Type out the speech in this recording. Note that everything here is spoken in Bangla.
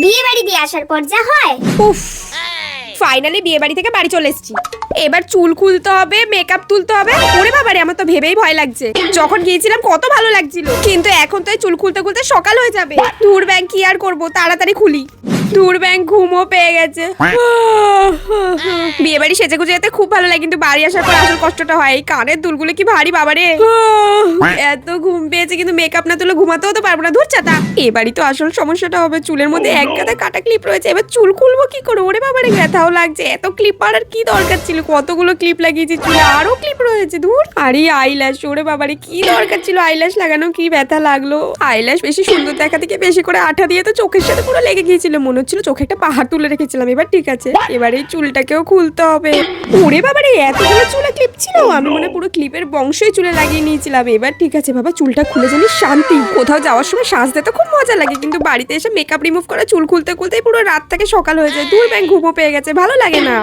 বিয়ে বাড়ি দিয়ে আসার পর যা হয়। উফ, ফাইনালি বিয়ে বাড়ি থেকে বাড়ি চলে এসেছি। এবার চুল খুলতে হবে, মেকআপ তুলতে হবে। ওরে বাবারে, আমার তো ভেবেই ভয় লাগছে। যখন গিয়েছিলাম কত ভালো লাগছিল, কিন্তু এখন তো এই চুল খুলতে খুলতে সকাল হয়ে যাবে। দূর ব্যাং, কি আর করবো, তাড়াতাড়ি খুলি। দূর ব্যাং, ঘুমও পেয়ে গেছে। বিয়ে বাড়ি সেজে গুজে যেতে খুব ভালো লাগে, কিন্তু বাড়ি আসার পর আসল কষ্টটা হয়। এই কানের দুলগুলো কি ভারী বাবারে। এত ঘুম পেয়েছে, কিন্তু মেকআপ না তুলে ঘুমাতেও তো পারবো না। ধুর চাতা। এবারই তো আসল সমস্যাটা হবে। চুলের মধ্যে এক গাদা কাটা ক্লিপ রয়েছে, এবার চুল খুলবো কি করে? ওরে বাবারে, ব্যথাও লাগছে। এত ক্লিপ পাড়ার কি দরকার ছিল? কতগুলো ক্লিপ লাগিয়েছি চুলে, আরো ক্লিপ রয়েছে। ধুর। আরে আইল্যাশ, ওরে বাবারে, কি দরকার ছিল আইল্যাশ লাগানো? কি ব্যথা লাগলো। আইল্যাশ বেশি সুন্দর দেখা থেকে বেশি করে আঠা দিয়ে তো চোখের সাথে পুরো লেগে গিয়েছিল। মনে হচ্ছিল চোখে একটা পাহাড় তুলে রেখেছিলাম। এবার ঠিক আছে, এবার এই চুলটাকেও খুলতে হবে। ওরে বাবারে, এতগুলো চুলে ক্লিপ ছিল। আমি মনে পুরো ক্লিপের বংশই চুলে লাগিয়ে নিয়েছিলাম। এবার ঠিক আছে বাবা, চুলটা খুলে জানি শান্তি। কোথাও যাওয়ার সময় সাজতে তো খুব মজা লাগে, কিন্তু বাড়িতে এসে মেকআপ রিমুভ করা, চুল খুলতে খুলতেই পুরো রাত থেকে সকাল হয়ে যায়। দূর ব্যাং, ঘুমো পেয়ে গেছে, ভালো লাগে না।